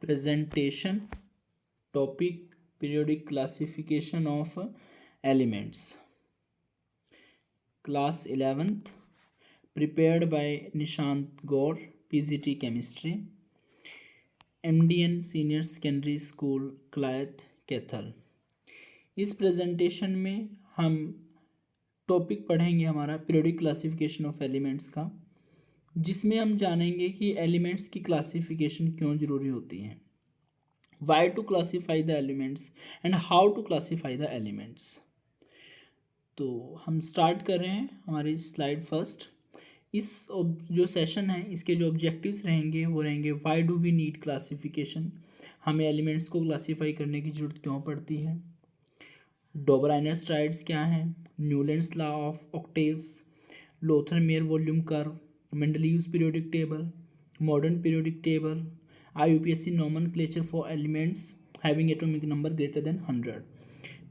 Presentation topic periodic classification of elements. Class 11th prepared by Nishant Gaur, PGT Chemistry, MDN Senior Secondary School, Clyde, Kaithal. इस presentation में हम topic पढ़ेंगे हमारा periodic classification of elements का, जिसमें हम जानेंगे कि एलिमेंट्स की क्लासिफिकेशन क्यों ज़रूरी होती है, why to classify the elements and how to classify the elements. तो हम स्टार्ट कर रहे हैं हमारी स्लाइड फर्स्ट। इस जो सेशन है इसके जो ऑब्जेक्टिव्स रहेंगे वो रहेंगे why do we need classification, हमें एलिमेंट्स को क्लासीफाई करने की ज़रूरत क्यों पड़ती है, डोबराइनर ट्राइड्स क्या हैं, Newlands law of octaves, Lothar Meyer volume curve, Mendeleev's periodic table, modern periodic table, IUPAC nomenclature for elements having atomic number greater than 100,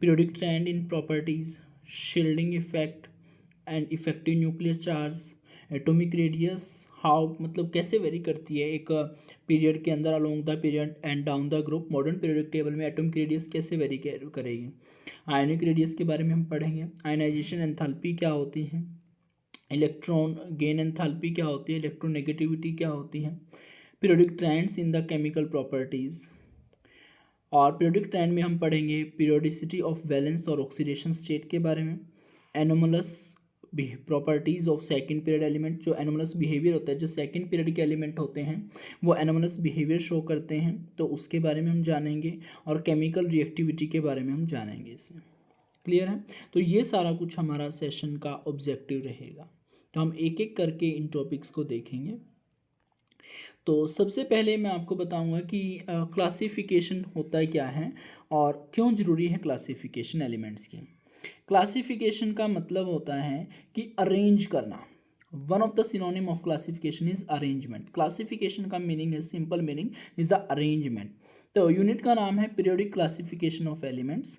periodic trend in properties, shielding effect and effective nuclear charge, atomic radius, how मतलब कैसे very करती है एक period के अंदर along the period and down the group, modern periodic table में atomic radius कैसे very करेगी, आयनिक रेडियस के बारे में हम पढ़ेंगे, आयनाइजेशन एंथैल्पी क्या होती है, इलेक्ट्रॉन गेन एंथैल्पी क्या होती है, इलेक्ट्रोनेगेटिविटी क्या होती है, periodic trends in the chemical properties. और पीरियोडिक ट्रेंड में हम पढ़ेंगे पीरियोडिसिटी ऑफ वैलेंस और ऑक्सीडेशन स्टेट के बारे में, anomalous properties of second period element, जो एनोमलस बिहेवियर होता है, जो सेकंड पीरियड के एलिमेंट होते हैं वो एनोमलस बिहेवियर शो करते हैं, तो उसके बारे में हम जानेंगे, और केमिकल रिएक्टिविटी के बारे में हम जानेंगे। इसमें क्लियर है? तो ये सारा कुछ हमारा सेशन का ऑब्जेक्टिव रहेगा। तो हम एक एक करके इन टॉपिक्स को देखेंगे। तो सबसे पहले मैं आपको बताऊंगा कि क्लासिफिकेशन होता क्या है और क्यों ज़रूरी है क्लासिफिकेशन एलिमेंट्स की। क्लासिफिकेशन का मतलब होता है कि अरेंज करना। One of the synonym of classification is arrangement. Classification का मीनिंग है, simple meaning is the arrangement. तो यूनिट का नाम है periodic classification of elements.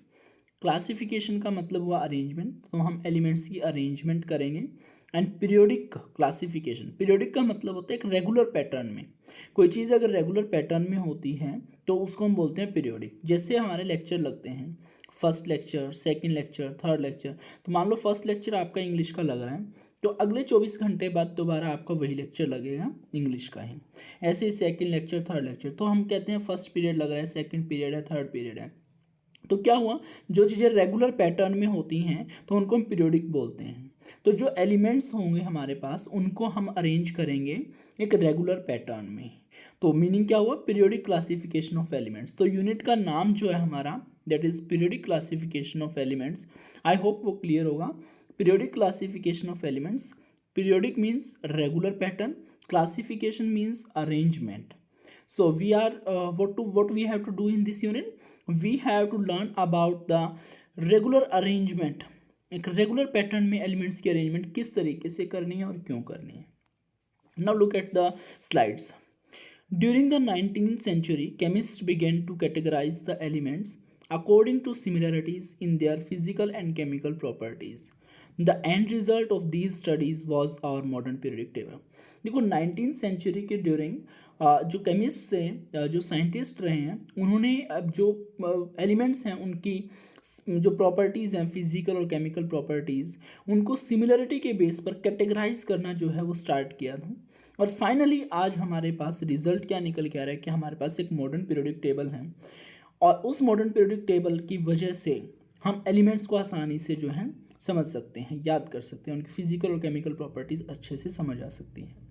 Classification का मतलब हुआ अरेंजमेंट, तो हम एलिमेंट्स की अरेंजमेंट करेंगे। एंड पीरियोडिक क्लासिफिकेशन, पीरियोडिक का मतलब होता है एक रेगुलर पैटर्न में। कोई चीज़ अगर रेगुलर पैटर्न में होती है तो उसको हम बोलते हैं पीरियोडिक। जैसे हमारे लेक्चर लगते हैं, first lecture, second lecture, third lecture. तो मान लो फर्स्ट लेक्चर आपका इंग्लिश का लग रहा है, तो अगले 24 घंटे बाद दोबारा आपका वही लेक्चर लगेगा इंग्लिश का ही। ऐसे ही सेकंड लेक्चर, थर्ड लेक्चर, तो हम कहते हैं फर्स्ट पीरियड लग रहा है, सेकंड पीरियड है, थर्ड पीरियड है। तो क्या हुआ, जो चीज़ें रेगुलर पैटर्न में होती हैं तो उनको हम पीरियोडिक बोलते हैं। तो जो एलिमेंट्स होंगे हमारे पास उनको हम अरेंज करेंगे एक रेगुलर पैटर्न में। तो मीनिंग क्या हुआ, पीरियोडिक क्लासिफिकेशन ऑफ एलिमेंट्स। तो यूनिट का नाम जो है हमारा that is periodic classification of elements. I hope वो क्लियर होगा। Periodic classification of elements, periodic means regular pattern, classification means arrangement. So we are what we have to do in this unit, we have to learn about the regular arrangement। एक regular pattern में elements की arrangement किस तरीके से करनी है और क्यों करनी है। Now look at the slides. During the 19th century chemists began to categorize the elements according to similarities in their physical and chemical properties. The end result of these studies was our modern periodic table। देखो 19th century के during जो chemist से जो scientist रहे हैं उन्होंने अब जो एलिमेंट्स हैं उनकी जो प्रॉपर्टीज़ हैं, फिजिकल और केमिकल प्रॉपर्टीज़, उनको सिमिलरिटी के बेस पर कैटेगराइज करना जो है वो स्टार्ट किया था। और फाइनली आज हमारे पास रिजल्ट क्या निकल के आ रहा है कि हमारे पास एक मॉडर्न पीरियोडिक टेबल है, और उस मॉडर्न पीरियोडिक टेबल की वजह से हम एलिमेंट्स को आसानी से जो है समझ सकते हैं, याद कर सकते हैं, उनकी फिजिकल और केमिकल प्रॉपर्टीज़ अच्छे से समझ आ सकती हैं।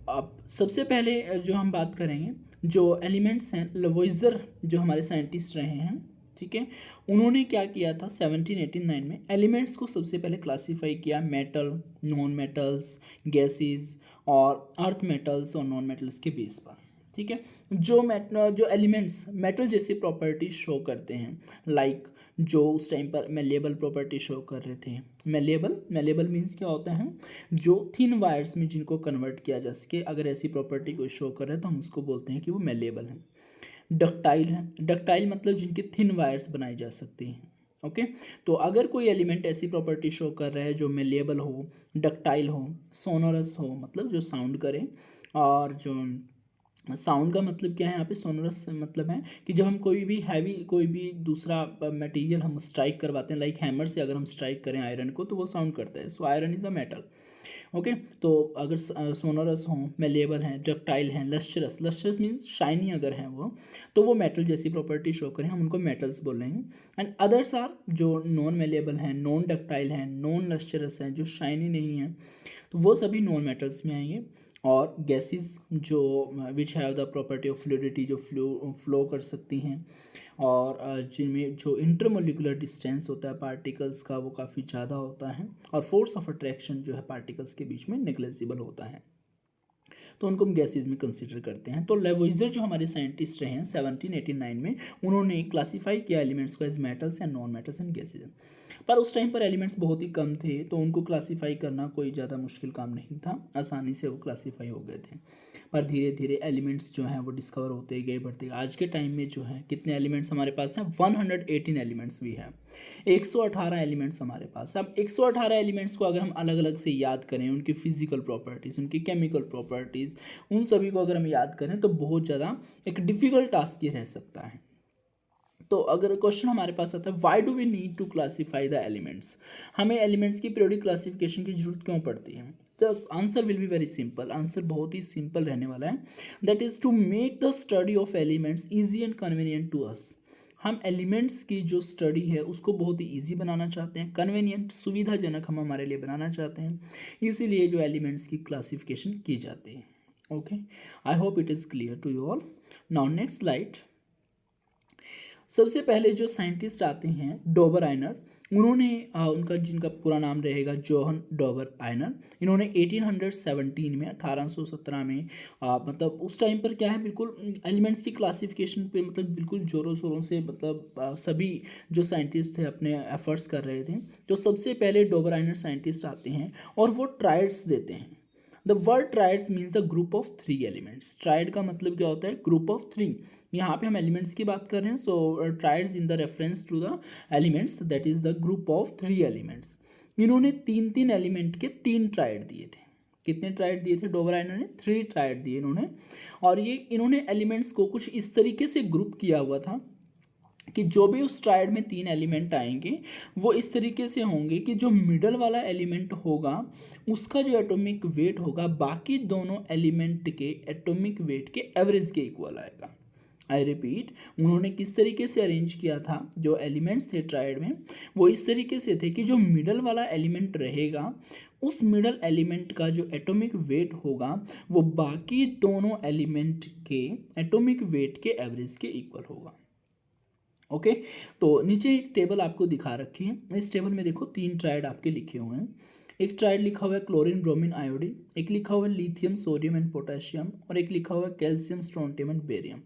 अब सबसे पहले जो हम बात करेंगे, जो एलिमेंट्स हैं, लवोइजर जो हमारे साइंटिस्ट रहे हैं, ठीक है, उन्होंने क्या किया था 1789 में एलिमेंट्स को सबसे पहले क्लासीफाई किया मेटल, नॉन मेटल्स, गैसेस और अर्थ मेटल्स और नॉन मेटल्स के बेस पर। ठीक है, जो एलिमेंट्स मेटल जैसी प्रॉपर्टी शो करते हैं, लाइक जो उस टाइम पर मेलेबल प्रॉपर्टी शो कर रहे थे। मेलेबल मीन्स क्या होता है, जो थिन वायर्स में जिनको कन्वर्ट किया जा सके, अगर ऐसी प्रॉपर्टी कोई शो कर रहे हैं तो हम उसको बोलते हैं कि वो मेलेबल है। डक्टाइल है, डक्टाइल मतलब जिनकी थिन वायर्स बनाई जा सकती हैं। ओके, तो अगर कोई एलिमेंट ऐसी प्रॉपर्टी शो कर रहा है जो मेलेबल हो, डक्टाइल हो, सोनोरस हो मतलब जो साउंड करे, और जो साउंड का मतलब क्या है यहाँ पे, सोनोरस मतलब है कि जब हम कोई भी हैवी कोई भी दूसरा मटेरियल हम स्ट्राइक करवाते हैं, लाइक हैमर से अगर हम स्ट्राइक करें आयरन को तो वो साउंड करता है। So iron is a metal. Okay, तो अगर सोनोरस हों, मेलेबल हैं, डक्टाइल हैं, लस्ट्रस, लस्ट्रस मीन्स शाइनी अगर हैं वो, तो वो मेटल जैसी प्रॉपर्टी शो करें, हम उनको मेटल्स बोलेंगे। एंड अदर्स आर जो नॉन मेलेबल हैं, नॉन डक्टाइल हैं, नॉन लस्ट्रस हैं, जो शाइनी नहीं हैं, तो वो सभी नॉन मेटल्स में आएंगे। और गैसेस जो which have the property of fluidity, जो फ्लो कर सकती हैं, और जिनमें जो इंटरमोलिकुलर डिस्टेंस होता है पार्टिकल्स का वो काफ़ी ज़्यादा होता है, और फोर्स ऑफ अट्रैक्शन जो है पार्टिकल्स के बीच में नेग्लेजिबल होता है, तो उनको हम गैसेज में कंसिडर करते हैं। तो लेवोइजर जो हमारे साइंटिस्ट रहे हैं 1789 में, उन्होंने क्लासीफाई किया एलिमेंट्स को as metals and non metals and gases. पर उस टाइम पर एलिमेंट्स बहुत ही कम थे, तो उनको क्लासीफाई करना कोई ज़्यादा मुश्किल काम नहीं था, आसानी से वो क्लासीफाई हो गए थे। पर धीरे धीरे एलिमेंट्स जो हैं वो डिस्कवर होते गए, बढ़ते गए। आज के टाइम में जो है कितने एलिमेंट्स हमारे पास हैं, 118 एलिमेंट्स भी हैं, 118 एलिमेंट्स हमारे पास। अब 118 एलिमेंट्स को अगर हम अलग अलग से याद करें, उनकी फिजिकल प्रॉपर्टीज़, उनकी केमिकल प्रॉपर्टीज़, उन सभी को अगर हम याद करें तो बहुत ज़्यादा एक डिफ़िकल्ट टास्क ये रह सकता है। तो अगर क्वेश्चन हमारे पास आता है, why do we need to classify the elements, हमें एलिमेंट्स की पीरियोडिक क्लासिफिकेशन की जरूरत क्यों पड़ती है? तो answer will be very simple, answer बहुत ही सिंपल रहने वाला है। That is to make the study of elements easy and convenient to us. हम एलिमेंट्स की जो स्टडी है उसको बहुत ही ईजी बनाना चाहते हैं, कन्वीनियंट, सुविधाजनक हम हमारे लिए बनाना चाहते हैं, इसीलिए जो एलिमेंट्स की क्लासिफिकेशन की जाती है। Okay, I hope it is clear to you all. Now next slide. सबसे पहले जो साइंटिस्ट आते हैं डॉबर आइनर, उन्होंने उनका जिनका पूरा नाम रहेगा जोहन डॉबर आइनर, इन्होंने 1817 में 1817 में मतलब उस टाइम पर क्या है, बिल्कुल एलिमेंट्स की क्लासिफिकेशन पे मतलब बिल्कुल ज़ोरों शोरों से मतलब सभी जो साइंटिस्ट थे अपने एफर्ट्स कर रहे थे। तो सबसे पहले डॉबर आइनर साइंटिस्ट आते हैं और वो ट्राइड्स देते हैं। The word triads means the group of 3 elements. Tried का मतलब क्या होता है, ग्रुप ऑफ 3। यहाँ पे हम एलिमेंट्स की बात कर रहे हैं, so triads in the reference to the elements, that is the group of 3 elements. इन्होंने 3 एलिमेंट के 3 ट्राइड दिए थे। कितने ट्राइड दिए थे डॉबर आइनर ने? 3 ट्राइड दिए इन्होंने। और ये इन्होंने एलिमेंट्स को कुछ इस तरीके से ग्रुप किया हुआ था कि जो भी उस ट्राइड में 3 एलिमेंट आएंगे वो इस तरीके से होंगे कि जो मिडल वाला एलिमेंट होगा उसका जो एटॉमिक वेट होगा बाकी दोनों एलिमेंट के एटॉमिक वेट के एवरेज के इक्वल आएगा। आई रिपीट, उन्होंने किस तरीके से अरेंज किया था, जो एलिमेंट्स थे ट्राइड में वो इस तरीके से थे कि जो मिडल वाला एलिमेंट रहेगा उस मिडल एलिमेंट का जो एटॉमिक वेट होगा वो बाकी दोनों एलिमेंट के एटॉमिक वेट के एवरेज के इक्वल होगा। ओके, तो नीचे एक टेबल आपको दिखा रखी है। इस टेबल में देखो 3 ट्राइड आपके लिखे हुए हैं। एक ट्राइड लिखा हुआ है क्लोरीन, ब्रोमीन, आयोडीन, एक लिखा हुआ है लिथियम, सोडियम एंड पोटेशियम, और एक लिखा हुआ है कैल्शियम, स्ट्रोंटियम एंड बेरियम।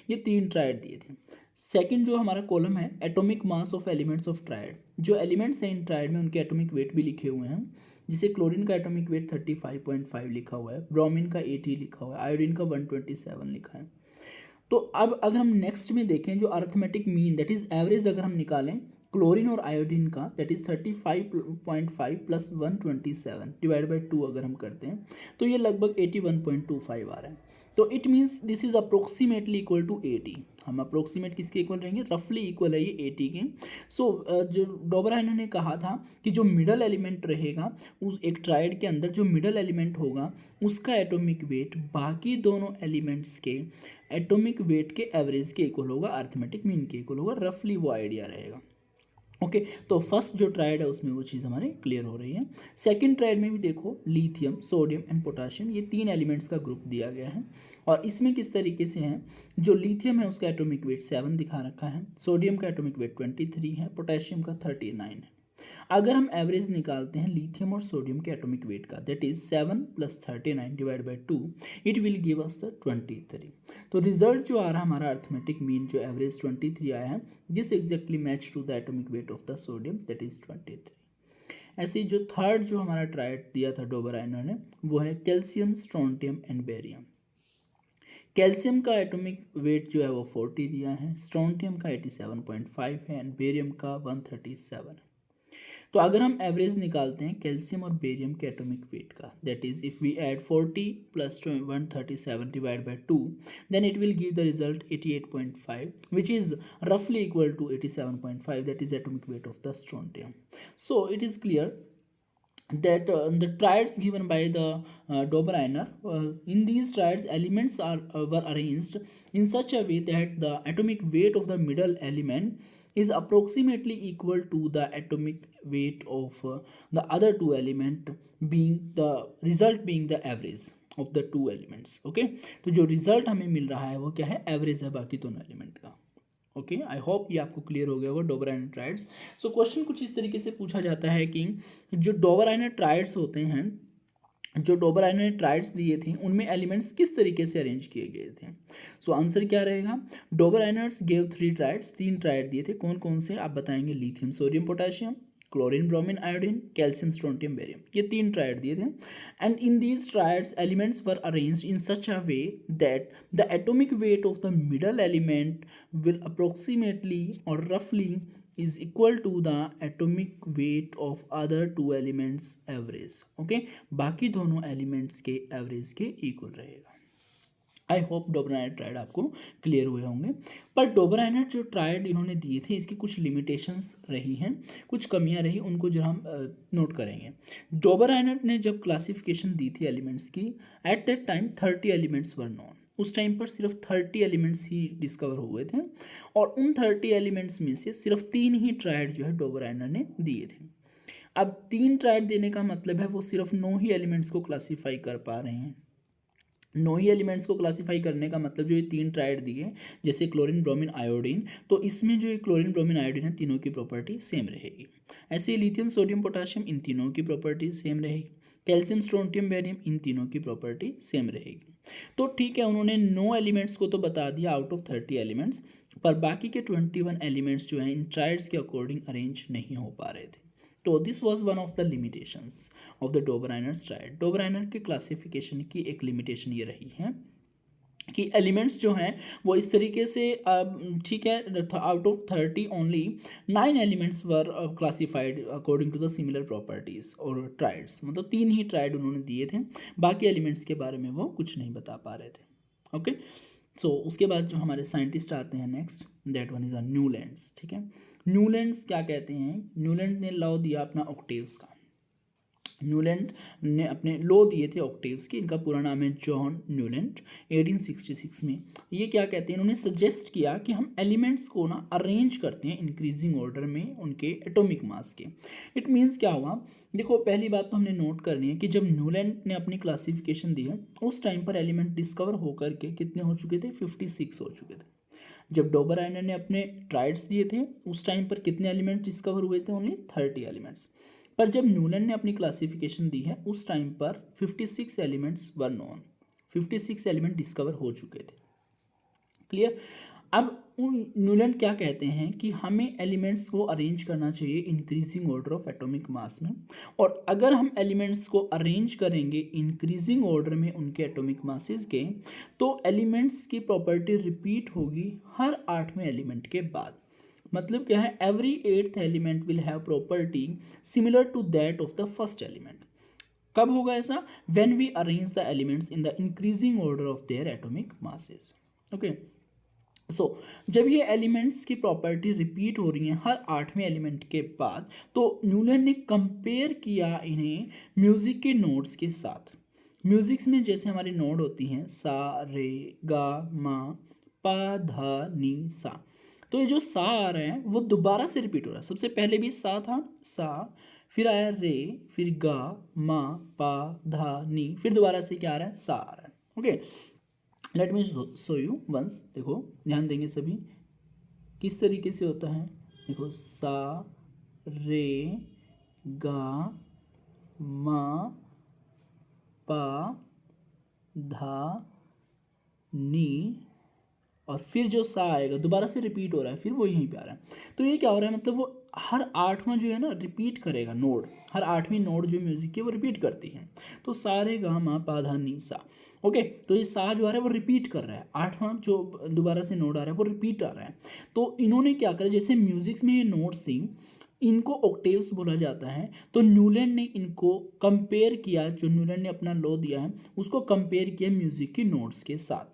ये 3 ट्राइड दिए थे। सेकंड जो हमारा कॉलम है atomic mass of elements of tried, जो एलिमेंट्स हैं इन ट्राइड में उनके एटॉमिक वेट भी लिखे हुए हैं। जिसे क्लोरीन का एटॉमिक वेट 35.5 लिखा हुआ है, ब्रोमीन का 80 लिखा हुआ है, आयोडीन का 127 लिखा है। तो अब अगर हम नेक्स्ट में देखें जो arithmetic mean that is average अगर हम निकालें क्लोरीन और आयोडीन का, that is 35.5 plus 127 divide by 2 अगर हम करते हैं तो ये लगभग 81.25 आ रहा है। तो it means this is approximately equal to 80। हम अप्रोक्सीमेट किसके इक्वल रहेंगे, रफली इक्वल है ये 80 के। सो जो डॉबर आइनर ने कहा था कि जो मिडल एलिमेंट रहेगा उस एक ट्राइड के अंदर, जो मिडल एलिमेंट होगा उसका एटॉमिक वेट बाकी दोनों एलिमेंट्स के एटॉमिक वेट के एवरेज के इक्वल होगा, अर्थमेटिक मीन के इक्वल होगा, रफली वो आइडिया रहेगा। ओके, तो फर्स्ट जो ट्राइड है उसमें वो चीज़ हमारे क्लियर हो रही है। सेकंड ट्राइड में भी देखो लिथियम, सोडियम एंड पोटाशियम, ये 3 एलिमेंट्स का ग्रुप दिया गया है। और इसमें किस तरीके से है, जो लिथियम है उसका एटॉमिक वेट 7 दिखा रखा है, सोडियम का एटॉमिक वेट 23 है, पोटेशियम का 39 है। अगर हम एवरेज निकालते हैं लिथियम और सोडियम के एटॉमिक वेट का, that is 7 plus 39 divide by 2, it will give us the 23। तो रिजल्ट जो आ रहा है हमारा अर्थमेटिक मीन जो एवरेज 23 आया है, this exactly match to the atomic weight of the sodium, that is 23। ऐसे जो थर्ड जो हमारा ट्राइड दिया था डॉबर आइनर ने वो है calcium, strontium and barium. Calcium का एटॉमिक वेट जो है वो 40 दिया है, स्ट्रोंटियम का 87.5 है एंड बेरियम का 137 है। तो अगर हम एवरेज निकालते हैं कैल्शियम और बेरियम के एटॉमिक वेट का, that is if we add 40 plus 137 divide by 2, then it will give the result 88.5, which is roughly equal to 87.5, that is atomic weight of the strontium. So it is clear that the triads given by the Dobereiner, in these triads elements were arranged in such a way that the atomic weight of the middle element is approximately equal to the atomic weight of the other two element, being the result being the average of the two elements. Okay, तो जो result हमें मिल रहा है वो क्या है, average है बाकी दोनों एलिमेंट का. ओके, आई होप ये आपको क्लियर हो गया होगा डोबराइनर ट्राइड्स. सो क्वेश्चन कुछ इस तरीके से पूछा जाता है कि जो डोबराइनर ट्राइड्स होते हैं, जो डोबराइनर ट्राइड्स दिए थे उनमें एलिमेंट्स किस तरीके से अरेंज किए गए थे. सो आंसर क्या रहेगा, डोबराइनर्स गेव 3 ट्राइड्स, 3 ट्राइड दिए थे. कौन कौन से आप बताएंगे, lithium sodium potassium, chlorine bromine iodine, calcium strontium barium, ये 3 ट्राइड दिए थे. And in these triads elements were arranged in such a way that the atomic weight of the middle element will approximately or roughly is equal to the atomic weight of other two elements average. Okay, बाकी दोनों elements के average के equal रहेगा. I hope डोबराइनर tried आपको clear हुए होंगे. पर डोबराइनर जो ट्राइड इन्होंने दिए थे इसकी कुछ लिमिटेशंस रही हैं, कुछ कमियां रही, उनको जो हम नोट करेंगे. डोबराइनर ने जब क्लासिफिकेशन दी थी एलिमेंट्स की, at that time 30 elements were known. उस टाइम पर सिर्फ 30 एलिमेंट्स ही डिस्कवर हुए थे और उन 30 एलिमेंट्स में से सिर्फ 3 ही ट्राइड जो है डोबराइनर ने दिए थे. अब 3 ट्राइड देने का मतलब है वो सिर्फ 9 ही एलिमेंट्स को क्लासीफाई कर पा रहे हैं. 9 ही एलिमेंट्स को क्लासीफाई करने का मतलब जो ये 3 ट्राइड दिए जैसे क्लोरीन ब्रोमीन आयोडीन, तो इसमें जो ये क्लोरीन ब्रोमीन आयोडीन है तीनों की प्रॉपर्टी सेम रहेगी. ऐसे लिथियम सोडियम पोटाशियम, इन तीनों की प्रॉपर्टी सेम रहेगी. कैल्शियम स्ट्रोंटियम बेरियम, इन तीनों की प्रॉपर्टी सेम रहेगी. तो ठीक है, उन्होंने 9 एलिमेंट्स को तो बता दिया आउट ऑफ 30 एलिमेंट्स, पर बाकी के 21 एलिमेंट्स जो हैं इन ट्राइड्स के अकॉर्डिंग अरेंज नहीं हो पा रहे थे. तो this was one of the limitations of the Dobereiner's triad. Dobereiner के क्लासिफिकेशन की एक लिमिटेशन ये रही है कि एलिमेंट्स जो हैं वो इस तरीके से, ठीक है, out of 30 only 9 elements were classified according to the similar properties और ट्राइड्स, मतलब 3 ही ट्राइड उन्होंने दिए थे, बाकी एलिमेंट्स के बारे में वो कुछ नहीं बता पा रहे थे. ओके, सो उसके बाद जो हमारे साइंटिस्ट आते हैं next, that one is a Newlands. ठीक है, न्यूलैंड्स क्या कहते हैं, न्यूलैंड ने लॉ दिया अपना ऑक्टेव्स का. न्यूलैंड ने अपने लॉ दिए थे ऑक्टेव्स की. इनका पूरा नाम है जॉन न्यूलैंड. 1866 में ये क्या कहते हैं, इन्होंने सजेस्ट किया कि हम एलिमेंट्स को ना अरेंज करते हैं इंक्रीजिंग ऑर्डर में उनके एटॉमिक मास के. इट मीन्स क्या हुआ, देखो पहली बात तो हमने नोट करनी है कि जब न्यूलैंड ने अपनी क्लासिफिकेशन दी है उस टाइम पर एलिमेंट डिस्कवर होकर के कितने हो चुके थे, 56 हो चुके थे. जब डोबराइनर ने अपने ट्राइड्स दिए थे उस टाइम पर कितने एलिमेंट्स डिस्कवर हुए थे, ओनली 30 एलिमेंट्स. पर जब न्यूलैंड ने अपनी क्लासिफिकेशन दी है उस टाइम पर 56 elements were known, 56 element discover हो चुके थे. क्लियर. अब न्यूलैंड क्या कहते हैं कि हमें एलिमेंट्स को अरेंज करना चाहिए increasing order of atomic mass में, और अगर हम एलिमेंट्स को अरेंज करेंगे इंक्रीजिंग ऑर्डर में उनके एटॉमिक मासेस के, तो एलिमेंट्स की प्रॉपर्टी रिपीट होगी हर 8वें एलिमेंट के बाद. मतलब क्या है, every 8th element will have property similar to that of the first element. कब होगा ऐसा, when we arrange the elements in the increasing order of their atomic masses. Okay, so जब ये एलिमेंट्स की प्रॉपर्टी रिपीट हो रही हैं हर 8वें एलिमेंट के बाद, तो न्यूलैंड ने कंपेयर किया इन्हें म्यूजिक के नोट्स के साथ. म्यूजिक्स में जैसे हमारी नोट होती हैं सा रे गा मा पा धा नी सा, तो ये जो सा आ रहा है वो दोबारा से रिपीट हो रहा है. सबसे पहले भी सा था, सा, फिर आया रे, फिर गा मा पा धा नी, फिर दोबारा से क्या आ रहा है, सा आ रहा है. Okay, let me show you once. देखो ध्यान देंगे सभी किस तरीके से होता है. देखो सा रे गा मा पा धा नी, और फिर जो सा आएगा दोबारा से रिपीट हो रहा है, फिर वो यहीं पे आ रहा है. तो ये क्या हो रहा है, मतलब वो हर 8वां जो है ना रिपीट करेगा नोड, हर 8वीं नोड जो म्यूजिक की वो रिपीट करती है. तो सा रे गा मा पा धा नी सा. ओके, तो ये सा जो आ रहा है वो रिपीट कर रहा है, 8वां जो दोबारा से नोड आ रहा है वो रिपीट आ रहा है. तो इन्होंने क्या करा, जैसे म्यूजिक्स में ये नोट्स थी इनको ऑक्टेव्स बोला जाता है। तो न्यूलैंड ने इनको कंपेयर किया, जो न्यूलैंड ने अपना लॉ दिया है उसको कंपेयर किया म्यूजिक की नोट्स के साथ,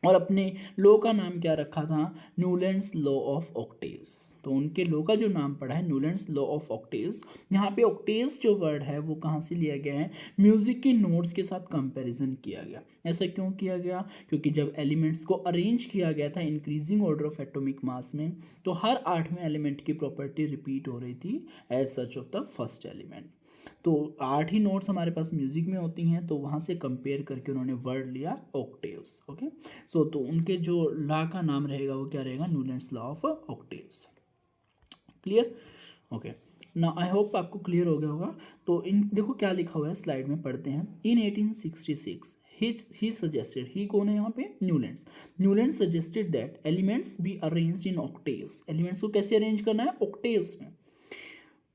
और अपने लॉ का नाम क्या रखा था, न्यूलैंड्स लॉ ऑफ ऑक्टेव्स। तो उनके लॉ का जो नाम पड़ा है न्यूलैंड्स लॉ ऑफ ऑक्टेव्स। यहाँ पे ऑक्टेव्स जो वर्ड है वो कहाँ से लिया गया है, म्यूजिक की नोट्स के साथ कंपैरिजन किया गया। ऐसा क्यों किया गया, क्योंकि जब एलिमेंट्स को अरेंज किया गया था increasing order of atomic mass में, तो हर 8वें एलिमेंट की प्रॉपर्टी रिपीट हो रही थी as such of the first element. तो 8 ही नोट्स हमारे पास म्यूजिक में होती हैं, तो वहाँ से कंपेयर करके उन्होंने वर्ड लिया ऑक्टेव्स। ओके, सो तो उनके जो लॉ का नाम रहेगा वो क्या रहेगा, Newlands law of octaves. Clear? Okay, ना आई होप आपको क्लियर हो गया होगा। तो इन देखो क्या लिखा हुआ है स्लाइड में, पढ़ते हैं। इन 1866 he suggested, he कौन है यहाँ पे, Newland suggested that elements be arranged in octaves. Elements को कैसे अरेंज करना है, ऑक्टेव्स में।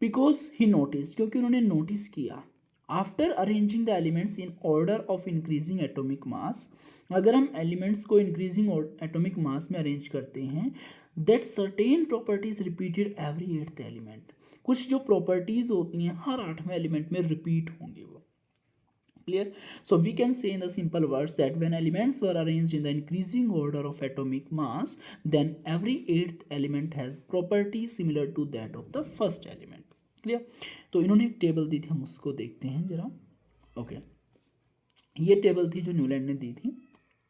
बिकॉज ही नोटिस, क्योंकि उन्होंने नोटिस किया, after arranging the elements in order of increasing atomic mass, अगर हम एलिमेंट्स को इंक्रीजिंग एटॉमिक मास में अरेंज करते हैं, that certain properties repeated every 8th element, कुछ जो प्रॉपर्टीज होती हैं हर 8वें एलिमेंट में रिपीट होंगी वो। Clear? So we can say in the simple words that when elements were arranged in the increasing order of atomic mass, then every 8th element has properties similar to that of the first element. Clear? तो इन्होंने एक table दी थी, हम उसको देखते हैं जरा। Okay, ये टेबल थी जो न्यूलैंड ने दी थी।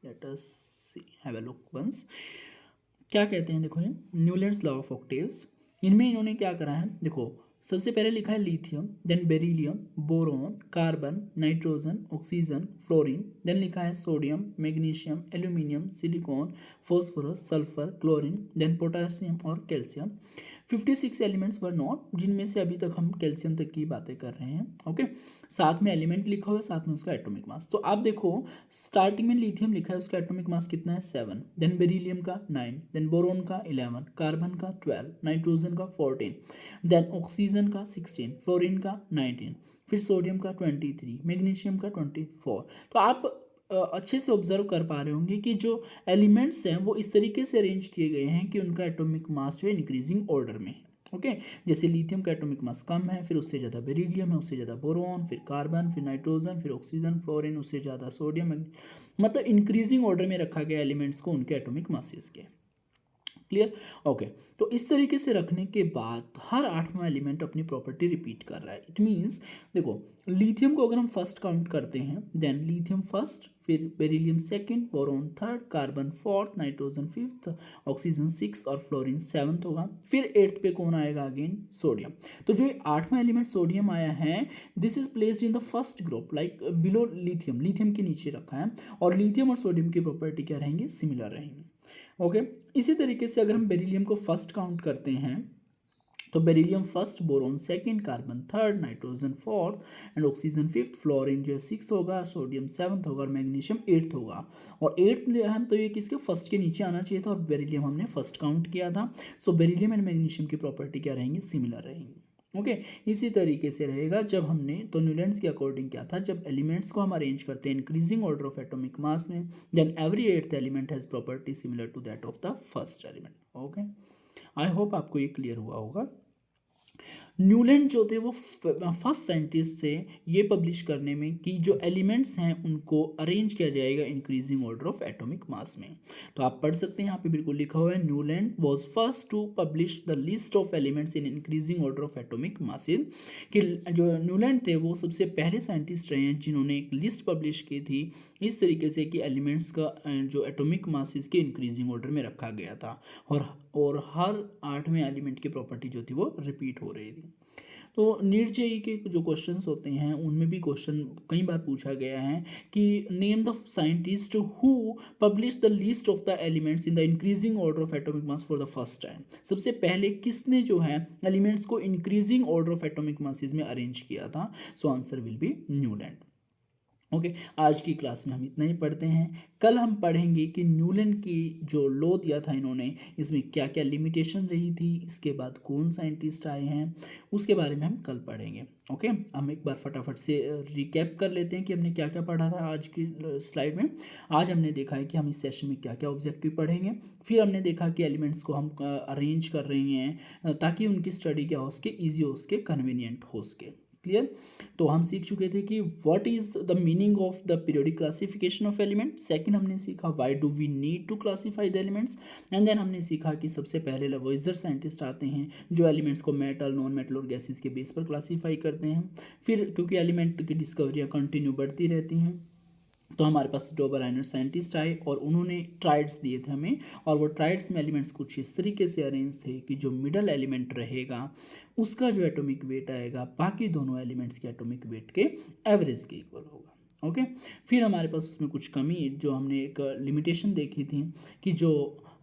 Let us have a look once. क्या कहते हैं, देखो ये न्यूलैंड्स लॉ ऑफ ऑक्टेव्स। इनमें इन्होंने क्या करा है, देखो सबसे पहले लिखा है lithium, then beryllium, boron, carbon, nitrogen, oxygen, fluorine, then लिखा है sodium, magnesium, aluminium, silicon, phosphorus, sulphur, chlorine, then potassium और कैल्शियम। 56 एलिमेंट्स वर नॉट, जिनमें से अभी तक हम कैल्शियम तक की बातें कर रहे हैं। ओके, साथ में एलिमेंट लिखा हुआ है, साथ में उसका एटॉमिक मास। तो आप देखो स्टार्टिंग में लिथियम लिखा है, उसका एटॉमिक मास कितना है 7, देन बेरिलियम का 9, देन बोरोन का 11, कार्बन का 12, नाइट्रोजन का 14, देन ऑक्सीजन का 16, फ्लोरीन का 19, फिर सोडियम का 23, मैग्नीशियम का 24। तो आप अच्छे से ऑब्जर्व कर पा रहे होंगे कि जो एलिमेंट्स हैं वो इस तरीके से अरेंज किए गए हैं कि उनका एटॉमिक मास जो है इंक्रीजिंग ऑर्डर में है। ओके, जैसे लिथियम का एटॉमिक मास कम है, फिर उससे ज़्यादा बेरिलियम है, उससे ज़्यादा बोरोन, फिर कार्बन, फिर नाइट्रोजन, फिर ऑक्सीजन, फ्लोरीन, उससे ज़्यादा सोडियम। मतलब इंक्रीजिंग ऑर्डर में रखा गया एलिमेंट्स को उनके एटॉमिक मासेस के। क्लियर? ओके, तो इस तरीके से रखने के बाद हर 8वां एलिमेंट अपनी प्रॉपर्टी रिपीट कर रहा है। इट मीन्स देखो लिथियम को अगर हम फर्स्ट काउंट करते हैं, देन लिथियम फर्स्ट, फिर beryllium second, boron third, carbon fourth, nitrogen fifth, oxygen six और फ्लोरीन सेवन्थ होगा। फिर 8th पे कौन आएगा, अगेन सोडियम। तो जो 8वां एलिमेंट सोडियम आया है, this is placed in the first group like below lithium, lithium के नीचे रखा है, और लिथियम और सोडियम की प्रॉपर्टी क्या रहेंगी, सिमिलर रहेंगी। ओके, इसी तरीके से अगर हम बेरिलियम को फर्स्ट काउंट करते हैं, तो beryllium first, boron second, carbon third, nitrogen fourth and oxygen fifth, fluorine जो है 6th होगा, सोडियम 7th होगा और मैग्नीशियम 8th होगा। और 8th लिया हम तो ये किसके फर्स्ट के नीचे आना चाहिए था, और बेरिलियम हमने फर्स्ट काउंट किया था। सो बेरिलियम एंड मैग्नीशियम की प्रॉपर्टी क्या रहेंगी, सिमिलर रहेंगी। ओके, इसी तरीके से रहेगा जब हमने, तो न्यूलैंड्स के अकॉर्डिंग क्या था, जब एलिमेंट्स को हम अरेंज करते हैं increasing order of atomic mass में, then every 8th element has property similar to that of the first element. Okay, I hope आपको ये क्लियर हुआ होगा। न्यूलैंड जो थे वो फर्स्ट साइंटिस्ट थे ये पब्लिश करने में कि जो एलिमेंट्स हैं उनको अरेंज किया जाएगा increasing order of atomic mass में। तो आप पढ़ सकते हैं, यहाँ पे बिल्कुल लिखा हुआ है, Newland was first to publish the list of elements in increasing order of atomic masses. कि जो न्यूलैंड थे वो सबसे पहले साइंटिस्ट रहे हैं जिन्होंने एक लिस्ट पब्लिश की थी इस तरीके से कि एलिमेंट्स का जो एटॉमिक मासेस के इंक्रीजिंग ऑर्डर में रखा गया था, और हर 8वें एलिमेंट की प्रॉपर्टी जो थी वो रिपीट हो रही थी। तो नीट जेईई के जो क्वेश्चंस होते हैं उनमें भी क्वेश्चन कई बार पूछा गया है कि name the scientist who publish the list of the elements in the increasing order of atomic mass for the first time. सबसे पहले किसने जो है एलिमेंट्स को increasing order of atomic masses में अरेंज किया था। So answer will be Newland. Okay, आज की क्लास में हम इतना ही पढ़ते हैं। कल हम पढ़ेंगे कि न्यूलन की जो लॉ दिया था इन्होंने, इसमें क्या क्या लिमिटेशन रही थी, इसके बाद कौन साइंटिस्ट आए हैं, उसके बारे में हम कल पढ़ेंगे। ओके, हम एक बार फटाफट से रिकैप कर लेते हैं कि हमने क्या क्या पढ़ा था आज की स्लाइड में। आज हमने देखा है कि हम इस सेशन में क्या क्या ऑब्जेक्टिव पढ़ेंगे। फिर हमने देखा कि एलिमेंट्स को हम अरेंज कर रहे हैं ताकि उनकी स्टडी क्या हो सके, ईजी हो सके, कन्वीनियंट हो सके। क्लियर। तो हम सीख चुके थे कि what is the meaning of the periodic classification of element. Second हमने सीखा why do we need to classify the elements. And then हमने सीखा कि सबसे पहले लवोइजर साइंटिस्ट आते हैं जो एलिमेंट्स को मेटल, नॉन मेटल और गैसेस के बेस पर क्लासीफाई करते हैं। फिर क्योंकि एलिमेंट की डिस्कवरियाँ कंटिन्यू बढ़ती रहती हैं, तो हमारे पास डोबर राइनर साइंटिस्ट आए और उन्होंने ट्राइड्स दिए थे हमें। और वो ट्राइड्स में एलिमेंट्स कुछ इस तरीके से अरेंज थे कि जो मिडल एलिमेंट रहेगा उसका जो एटॉमिक वेट आएगा बाकी दोनों एलिमेंट्स के एटॉमिक वेट के एवरेज के इक्वल होगा। ओके, फिर हमारे पास उसमें कुछ कमी, जो हमने एक लिमिटेशन देखी थी कि जो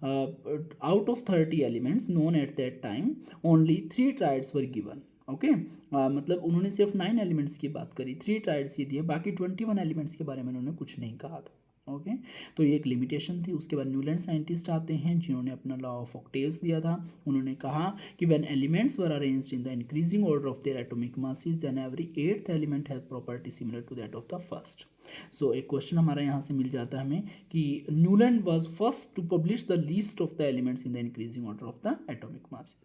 out of 30 elements known at that time only 3 triads were given. Okay, मतलब उन्होंने सिर्फ 9 एलिमेंट्स की बात करी, 3 ट्राइड्स ही दिए, बाकी 21 एलिमेंट्स के बारे में उन्होंने कुछ नहीं कहा था। ओके, तो ये एक लिमिटेशन थी। उसके बाद न्यूलैंड साइंटिस्ट आते हैं जिन्होंने अपना लॉ ऑफ ऑक्टेव्स दिया था। उन्होंने कहा कि when elements were arranged in the increasing order of their atomic masses then every 8th element has property similar to that of the first. So एक क्वेश्चन हमारा यहाँ से मिल जाता है हमें कि Newland was first to publish the list of the elements in the increasing order of the atomic masses.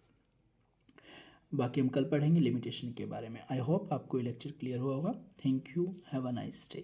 बाकी हम कल पढ़ेंगे लिमिटेशन के बारे में। आई होप आपको ये लेक्चर क्लियर हुआ होगा। Thank you, have a nice day.